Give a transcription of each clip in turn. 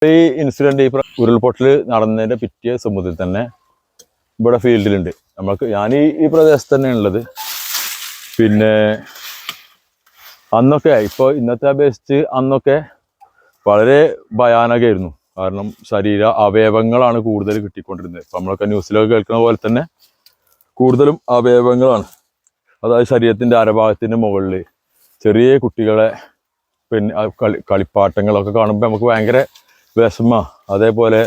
ഈ ഇൻസിഡന്റ് ഈ ഉരുൾപൊട്ടൽ നടന്നതിന്റെ പിറ്റേ സമുദ്രത്തിൽ തന്നെ ഇവിടെ ഫീൽഡിലുണ്ട്. ഞാൻ ഈ പ്രദേശത്ത് തന്നെ ഉള്ളത്. പിന്നെ അന്നൊക്കെ ഇപ്പോൾ ഇന്നത്തെ അപേക്ഷിച്ച് അന്നൊക്കെ വളരെ ഭയാനകമായിരുന്നു. കാരണം ശരീര അവയവങ്ങളാണ് കൂടുതൽ കിട്ടിക്കൊണ്ടിരുന്നത്. ഇപ്പം നമ്മളൊക്കെ ന്യൂസിലൊക്കെ കേൾക്കുന്ന പോലെ തന്നെ കൂടുതലും അവയവങ്ങളാണ്. അതായത് ശരീരത്തിൻ്റെ അരഭാഗത്തിൻ്റെ മുകളിൽ ചെറിയ കുട്ടികളെ പിന്നെ കളിപ്പാട്ടങ്ങളൊക്കെ കാണുമ്പോൾ നമുക്ക് ഭയങ്കര വിഷമ. അതേപോലെ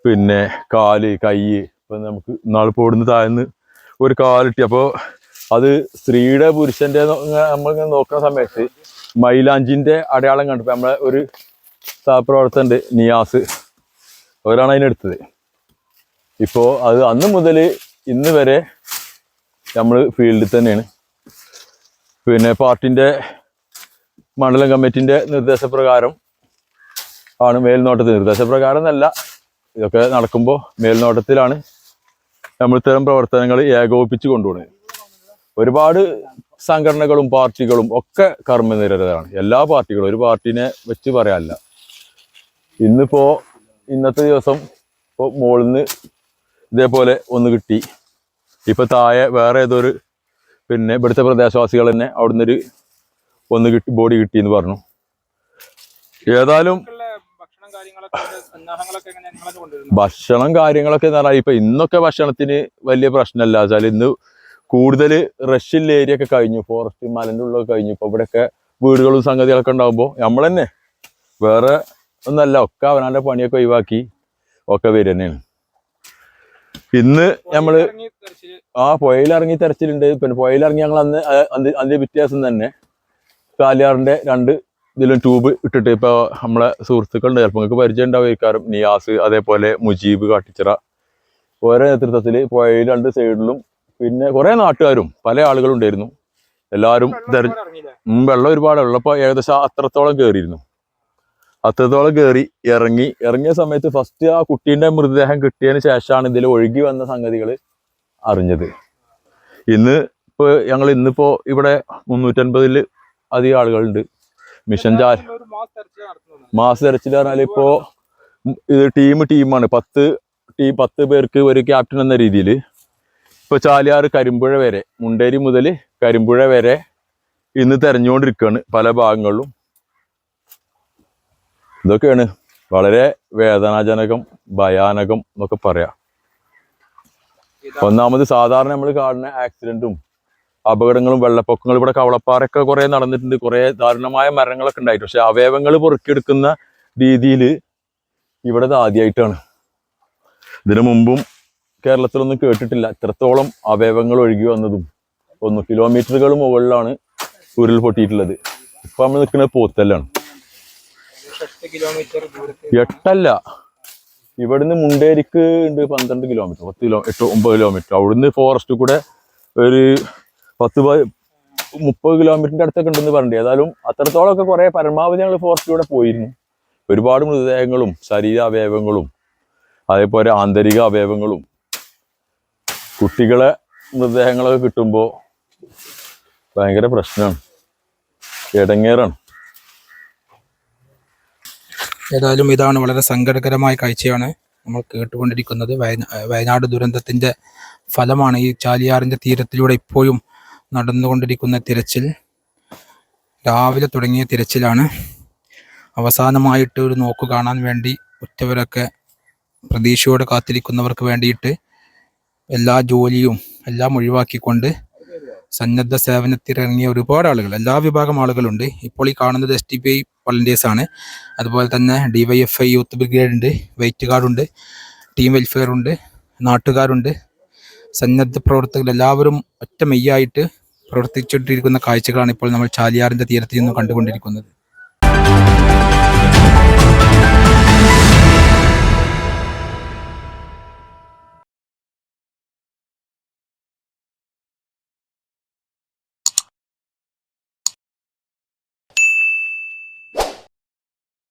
പിന്നെ കാല് കൈ ഇപ്പം നമുക്ക് ഇന്നാളിപ്പോൾ ഇവിടുന്ന് താഴ്ന്ന് ഒരു കാലിട്ടി. അപ്പോൾ അത് സ്ത്രീയുടെ പുരുഷൻ്റെ നമ്മളിങ്ങനെ നോക്കുന്ന സമയത്ത് മൈലാഞ്ചിൻ്റെ അടയാളം കണ്ടപ്പോൾ നമ്മളെ ഒരു സഹപ്രവർത്തകൻ്റെ നിയാസ് അവരാണ് അതിനെടുത്തത്. ഇപ്പോൾ അത് അന്ന് മുതൽ ഇന്ന് വരെ നമ്മൾ ഫീൽഡിൽ തന്നെയാണ്. പിന്നെ പാർട്ടിൻ്റെ മണ്ഡലം കമ്മിറ്റിൻ്റെ നിർദ്ദേശപ്രകാരം ആണ് മേൽനോട്ടത്തിൽ, നിർദ്ദേശപ്രകാരം എന്നല്ല, ഇതൊക്കെ നടക്കുമ്പോൾ മേൽനോട്ടത്തിലാണ് നമ്മൾ ഇത്തരം പ്രവർത്തനങ്ങൾ ഏകോപിപ്പിച്ച് കൊണ്ടുപോകുന്നത്. ഒരുപാട് സംഘടനകളും പാർട്ടികളും ഒക്കെ കർമ്മനിരതരാണ്. എല്ലാ പാർട്ടികളും, ഒരു പാർട്ടിനെ വെച്ച് പറയാനല്ല. ഇന്നത്തെ ദിവസം ഇപ്പോൾ മുകളിൽ നിന്ന് ഇതേപോലെ ഒന്ന് കിട്ടി. ഇപ്പം താഴെ വേറെ ഏതൊരു പിന്നെ ഇവിടുത്തെ പ്രദേശവാസികൾ തന്നെ അവിടുന്ന് ഒന്ന് കിട്ടി, ബോഡി കിട്ടിയെന്ന് പറഞ്ഞു. ഏതായാലും ഭക്ഷണം കാര്യങ്ങളൊക്കെ എന്ന് പറഞ്ഞാൽ ഇപ്പം ഇന്നൊക്കെ ഭക്ഷണത്തിന് വലിയ പ്രശ്നമല്ല. വെച്ചാൽ ഇന്ന് കൂടുതൽ റഷ്യൽ ഏരിയ ഒക്കെ കഴിഞ്ഞു, ഫോറസ്റ്റ് മലൻ്റെ ഉള്ളൊക്കെ കഴിഞ്ഞു. ഇപ്പോൾ ഇവിടെയൊക്കെ വീടുകളും സംഗതികളൊക്കെ ഉണ്ടാകുമ്പോൾ നമ്മൾ തന്നെ വേറെ ഒന്നല്ല, ഒക്കെ അവനാൻ്റെ പണിയൊക്കെ ഒഴിവാക്കി ഒക്കെ വരും തന്നെയാണ്. ഇന്ന് നമ്മൾ പുഴയിലിറങ്ങി തെരച്ചിലുണ്ട്. പിന്നെ പുഴയിലിറങ്ങി ഞങ്ങൾ അന്ന് വ്യത്യാസം തന്നെ കാലിയാറിൻ്റെ 2 ഇതിലും ട്യൂബ് ഇട്ടിട്ട് ഇപ്പോൾ നമ്മളെ സുഹൃത്തുക്കളുണ്ട്, ചിലപ്പോൾ നിങ്ങൾക്ക് പരിചയം ഉണ്ടാവുമായിരിക്കും, നിയാസ് അതേപോലെ മുജീബ് കാട്ടിച്ചിറ ഓരോ നേതൃത്വത്തിൽ പുഴയിൽ 2 സൈഡിലും പിന്നെ കുറേ നാട്ടുകാരും പല ആളുകളും ഉണ്ടായിരുന്നു. എല്ലാവരും വെള്ളം ഒരുപാട് ഉള്ളപ്പോൾ ഏകദേശം അത്രത്തോളം കയറി ഇറങ്ങിയ സമയത്ത് ഫസ്റ്റ് ആ കുട്ടീൻ്റെ മൃതദേഹം കിട്ടിയതിന് ശേഷമാണ് ഇതിൽ ഒഴുകി വന്ന സംഗതികൾ അറിഞ്ഞത്. ഇന്നിപ്പോൾ ഇവിടെ 350 അധികം ആളുകളുണ്ട്. മിഷൻ മാസ് തെരച്ചിൽ പറഞ്ഞാൽ ഇപ്പോൾ ഇത് ടീമാണ്. 10 പേർക്ക് ഒരു ക്യാപ്റ്റൻ എന്ന രീതിയിൽ ഇപ്പോൾ ചാലിയാർ കരിമ്പുഴ വരെ, മുണ്ടേരി മുതൽ കരിമ്പുഴ വരെ ഇന്ന് തെരഞ്ഞുകൊണ്ടിരിക്കുകയാണ് പല ഭാഗങ്ങളിലും. ഇതൊക്കെയാണ് വളരെ വേദനാജനകം, ഭയാനകം എന്നൊക്കെ പറയാം. ഒന്നാമത് സാധാരണ നമ്മൾ കാണുന്ന ആക്സിഡന്റും അപകടങ്ങളും വെള്ളപ്പൊക്കങ്ങളും ഇവിടെ കവളപ്പാറയൊക്കെ കുറേ നടന്നിട്ടുണ്ട്, കുറേ ദാരുണമായ മരണങ്ങളൊക്കെ ഉണ്ടായിട്ട്. പക്ഷെ അവയവങ്ങൾ പൊറുക്കിയെടുക്കുന്ന രീതിയിൽ ഇവിടെ ആദ്യമായിട്ടാണ്. ഇതിനു മുമ്പും കേരളത്തിലൊന്നും കേട്ടിട്ടില്ല ഇത്രത്തോളം അവയവങ്ങൾ ഒഴുകി വന്നതും. 1 കിലോമീറ്ററുകൾ മുകളിലാണ് ഉരുൾപൊട്ടിയിട്ടുള്ളത്. ഇപ്പം നമ്മൾ നിൽക്കുന്നത് പോത്തല്ലാണ്. 8 ഇവിടുന്ന് മുണ്ടേരിക്ക് ഉണ്ട് 12 കിലോമീറ്റർ, 9 കിലോമീറ്റർ. അവിടുന്ന് ഫോറസ്റ്റ് കൂടെ ഒരു 10-30 കിലോമീറ്ററിൻ്റെ അടുത്തൊക്കെ ഉണ്ടെന്ന് പറഞ്ഞിട്ട്. ഏതായാലും അത്രത്തോളമൊക്കെ കുറേ പരമാവധി ഞങ്ങൾ ഫോറസ്റ്റിലൂടെ പോയിരുന്നു. ഒരുപാട് മൃതദേഹങ്ങളും ശരീരാവയവങ്ങളും അതേപോലെ ആന്തരിക അവയവങ്ങളും കുട്ടികളെ മൃതദേഹങ്ങളൊക്കെ കിട്ടുമ്പോൾ ഭയങ്കര പ്രശ്നമാണ്, ഇടങ്ങേറാണ്. ഏതായാലും ഇതാണ് വളരെ സങ്കടകരമായ കാഴ്ചയാണ് നമ്മൾ കേട്ടുകൊണ്ടിരിക്കുന്നത്. വയനാട് ദുരന്തത്തിൻ്റെ ഫലമാണ് ഈ ചാലിയാറിൻ്റെ തീരത്തിലൂടെ ഇപ്പോഴും നടന്നുകൊണ്ടിരിക്കുന്ന തിരച്ചിൽ. രാവിലെ തുടങ്ങിയ തിരച്ചിലാണ്. അവസാനമായിട്ട് ഒരു നോക്കു കാണാൻ വേണ്ടി ഉറ്റവരൊക്കെ പ്രതീക്ഷയോടെ കാത്തിരിക്കുന്നവർക്ക് വേണ്ടിയിട്ട് എല്ലാ ജോലിയും എല്ലാം ഒഴിവാക്കിക്കൊണ്ട് സന്നദ്ധ സേവനത്തിലിറങ്ങിയ ഒരുപാട് ആളുകൾ, എല്ലാ വിഭാഗം ആളുകളുണ്ട്. ഇപ്പോൾ ഈ കാണുന്നത് SDPI വളണ്ടിയേഴ്സ് ആണ്. അതുപോലെ തന്നെ DYFI യൂത്ത് ബ്രിഗേഡ് ഉണ്ട്, വെയിറ്റ് ഗാർഡുണ്ട്, ടീം വെൽഫെയർ ഉണ്ട്, നാട്ടുകാരുണ്ട്, സന്നദ്ധ പ്രവർത്തകർ എല്ലാവരും ഒറ്റ മെയ്യായിട്ട് പ്രവർത്തിച്ചുകൊണ്ടിരിക്കുന്ന കാഴ്ചകളാണ് ഇപ്പോൾ നമ്മൾ ചാലിയാറിൻ്റെ തീരത്ത് നിന്ന് കണ്ടുകൊണ്ടിരിക്കുന്നത്.